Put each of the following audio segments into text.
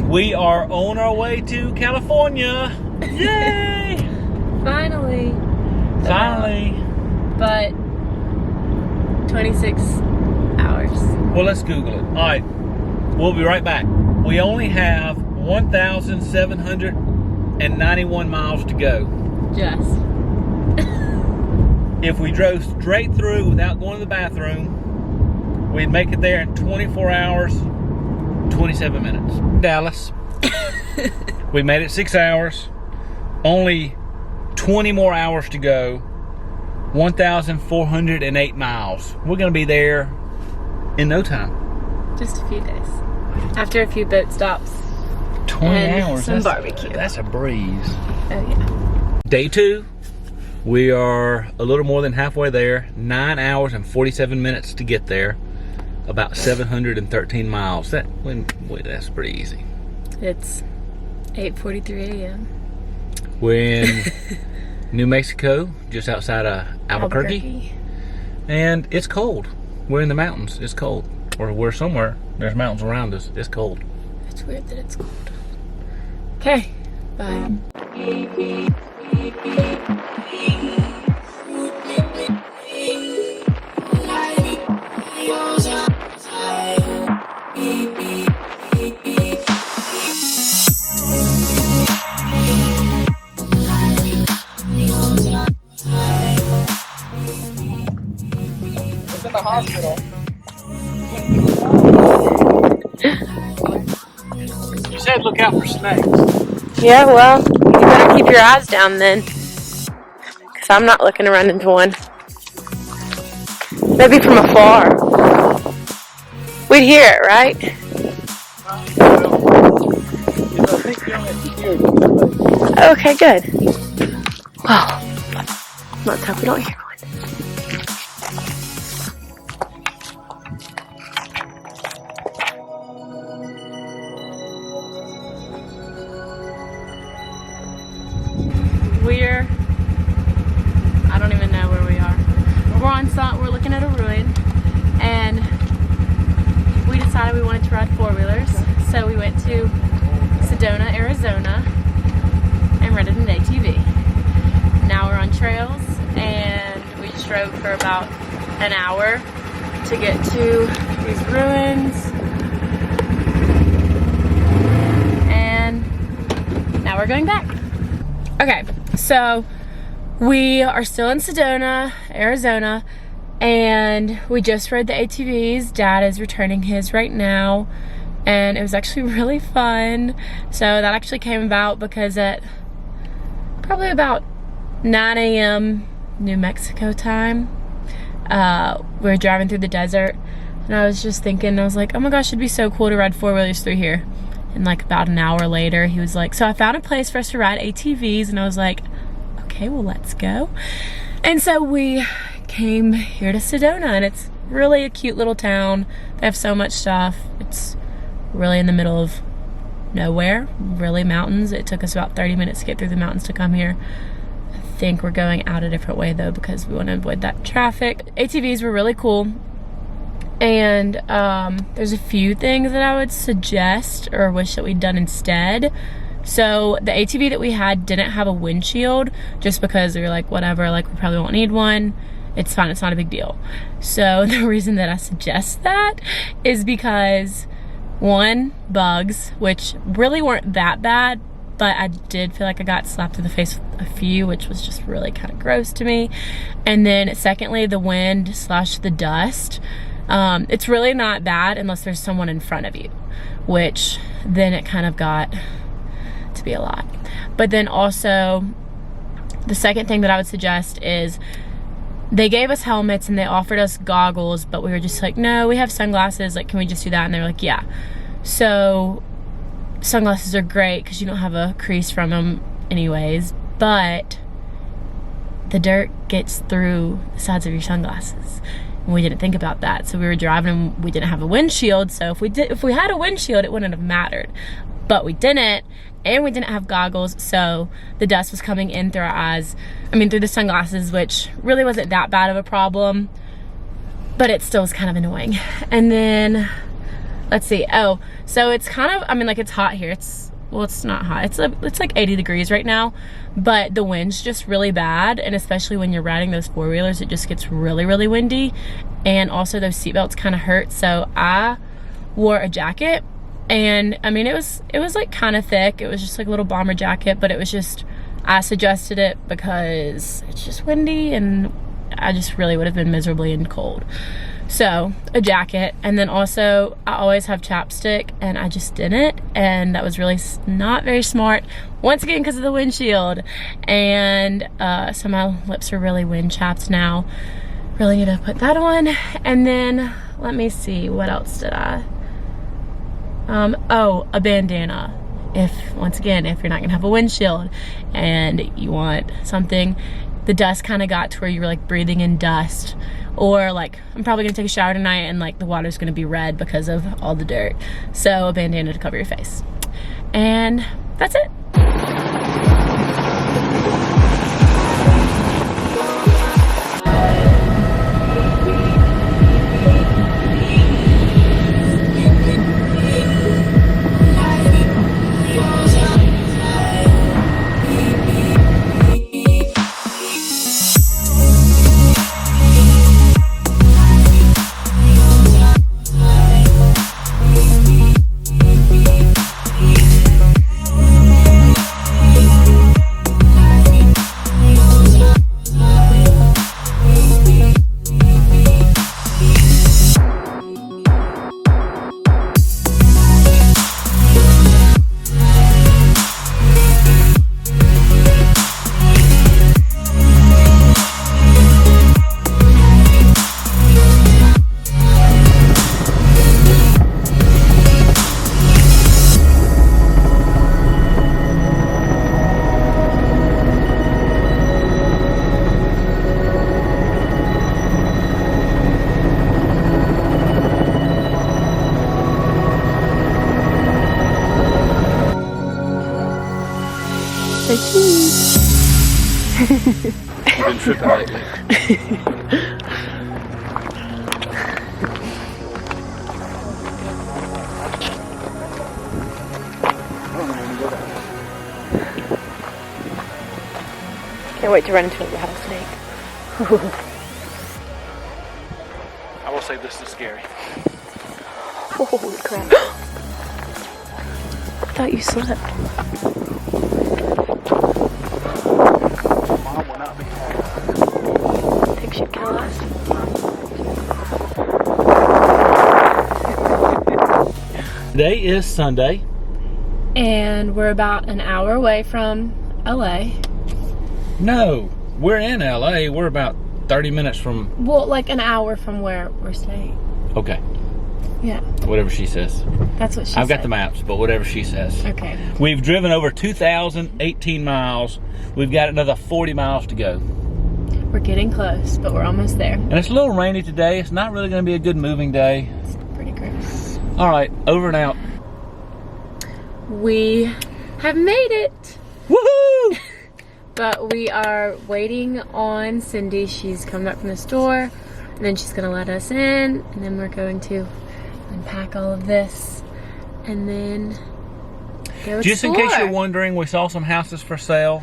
We are on our way to California. Yay! Finally. Finally. But 26 hours. Well, let's Google it. All right, we'll be right back. We only have 1,791 miles to go. Just. If we drove straight through without going to the bathroom, we'd make it there in 24 hours, 27 minutes. Dallas. We made it 6 hours. Only 20 more hours to go. 1,408 miles. We're going to be there in no time. Just a few days. After a few boat stops. 20 and hours. Some barbecue. That's a breeze. Oh, yeah. Day 2. We are a little more than halfway there. 9 hours and 47 minutes to get there. About 713 miles. That's pretty easy. It's 8:43 a.m. We're in New Mexico, just outside of Albuquerque. And it's cold. We're in the mountains. It's cold. Or we're somewhere. There's mountains around us. It's cold. It's weird that it's cold. Okay. Bye. It's in the hospital. You said look out for snakes. Yeah, well, you better keep your eyes down then. Because I'm not looking to run into one. Maybe from afar. We'd hear it, right? Okay, good. Well, let's hope we don't hear one. I don't even know where we are. We're looking at a ruin, and we decided we wanted to ride four-wheelers, so we went to Sedona, Arizona, and rented an ATV. Now we're on trails, and we just drove for about an hour to get to these ruins, and now we're going back. Okay, so we are still in Sedona, Arizona, and we just rode the ATVs. Dad is returning his right now, and it was actually really fun. So that actually came about because at probably about 9 a.m. New Mexico time, we were driving through the desert, and I was just thinking, I was like, oh my gosh, it'd be so cool to ride four-wheelers through here. And like about an hour later, he was like, so I found a place for us to ride ATVs, and I was like, okay, well, let's go. And so we came here to Sedona, and it's really a cute little town. They have so much stuff. It's really in the middle of nowhere, really mountains. It took us about 30 minutes to get through the mountains to come here. I think we're going out a different way though, because we want to avoid that traffic. ATVs were really cool. And there's a few things that I would suggest or wish that we'd done instead. So the ATV that we had didn't have a windshield, just because we were like, whatever, like we probably won't need one. It's fine, it's not a big deal. So the reason that I suggest that is because, one, bugs, which really weren't that bad, but I did feel like I got slapped in the face with a few, which was just really kind of gross to me. And then secondly, the wind / the dust. It's really not bad unless there's someone in front of you, which then it kind of got to be a lot. But then also, the second thing that I would suggest is they gave us helmets and they offered us goggles, but we were just like, no, we have sunglasses, like, can we just do that? And they were like, yeah. So sunglasses are great because you don't have a crease from them anyways, but the dirt gets through the sides of your sunglasses. And we didn't think about that. So we were driving and we didn't have a windshield. So if we had a windshield, it wouldn't have mattered. But we didn't, and we didn't have goggles, so the dust was coming in through our eyes. I mean, through the sunglasses, which really wasn't that bad of a problem, but it still was kind of annoying. And then let's see. Oh, so it's kind of, I mean, like, it's hot here. Well, it's not hot. It's like 80 degrees right now, but the wind's just really bad, and especially when you're riding those four-wheelers, it just gets really, really windy, and also those seatbelts kind of hurt. So I wore a jacket, and I mean, it was like kind of thick. It was just like a little bomber jacket, but it was just, I suggested it because it's just windy, and I just really would have been miserably and cold. So a jacket, and then also I always have chapstick, and I just didn't, and that was really not very smart, once again because of the windshield. And so my lips are really wind chapped now. Really need to put that on. And then let me see, what else did I oh, a bandana. Once again, if you're not gonna have a windshield and you want something, the dust kind of got to where you were like breathing in dust, or like, I'm probably gonna take a shower tonight and like the water's gonna be red because of all the dirt. So a bandana to cover your face. And that's it. You've been tripping lately. Can't wait to run into a rattlesnake. I will say this is scary. Holy crap. I thought you slept. Mom will not be happy. Think she'd kill us? Today is Sunday. And we're about an hour away from LA. No, we're in LA. We're about 30 minutes from... Well, like an hour from where we're staying. Okay. Yeah. Whatever she says. That's what she said. I've got the maps, but whatever she says. Okay. We've driven over 2,018 miles. We've got another 40 miles to go. We're getting close, but we're almost there. And it's a little rainy today. It's not really going to be a good moving day. It's pretty gross. All right, over and out. We have made it. Woohoo! But we are waiting on Cindy. She's coming back from the store, and then she's gonna let us in, and then we're going to unpack all of this and then go Just explore. in case you're wondering, we saw some houses for sale.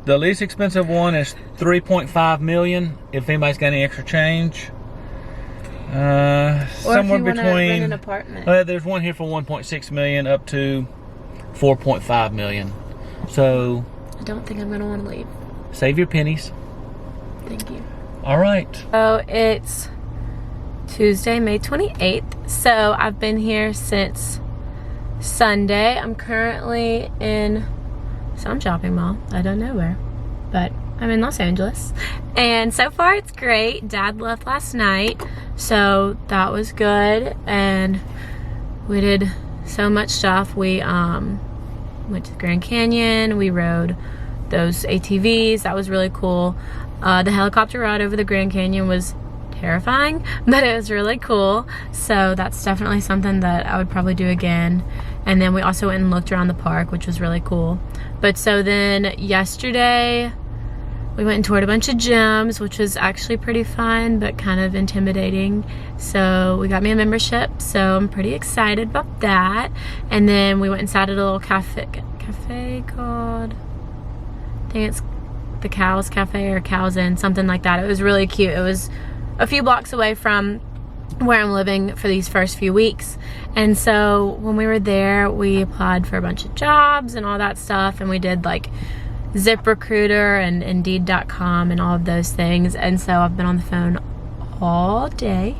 The least expensive one is $3.5 million. If anybody's got any extra change, or somewhere if you between. Rent an apartment. There's one here for $1.6 million up to $4.5 million. So I don't think I'm gonna want to leave. save your pennies. Thank you. All right. So it's Tuesday, May 28th. So I've been here since Sunday. I'm currently in some shopping mall. I don't know where, but I'm in Los Angeles. And so far it's great. Dad left last night, so that was good. And we did so much stuff. We went to the Grand Canyon. We rode those ATVs. That was really cool. The helicopter ride over the Grand Canyon was terrifying, but it was really cool. So that's definitely something that I would probably do again. And then we also went and looked around the park, which was really cool. But so then yesterday We went and toured a bunch of gyms, which was actually pretty fun, but kind of intimidating. So we got me a membership, so I'm pretty excited about that. And then we went and sat at a little cafe called, I think it's the Cows Cafe or Cows Inn, something like that. It was really cute. It was a few blocks away from where I'm living for these first few weeks. And so when we were there, we applied for a bunch of jobs and all that stuff, and we did like ZipRecruiter and Indeed.com and all of those things. And so I've been on the phone all day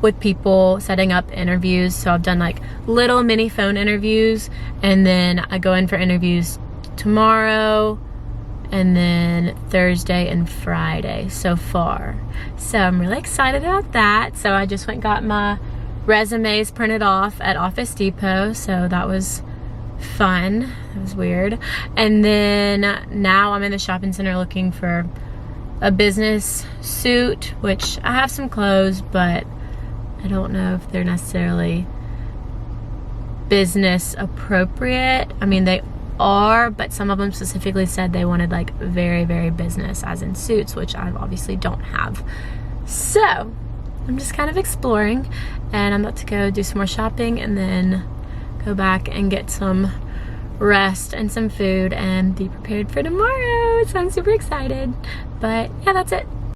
with people setting up interviews. So I've done like little mini phone interviews, and then I go in for interviews tomorrow and then Thursday and Friday so far. So I'm really excited about that. So I just went and got my resumes printed off at Office Depot, so that was fun. It was weird. And then now I'm in the shopping center looking for a business suit, which I have some clothes, but I don't know if they're necessarily business appropriate. I mean, they are, but some of them specifically said they wanted like very, very business, as in suits, which I obviously don't have. So I'm just kind of exploring, and I'm about to go do some more shopping and then go back and get some rest and some food and be prepared for tomorrow. So I'm super excited. But yeah, that's it.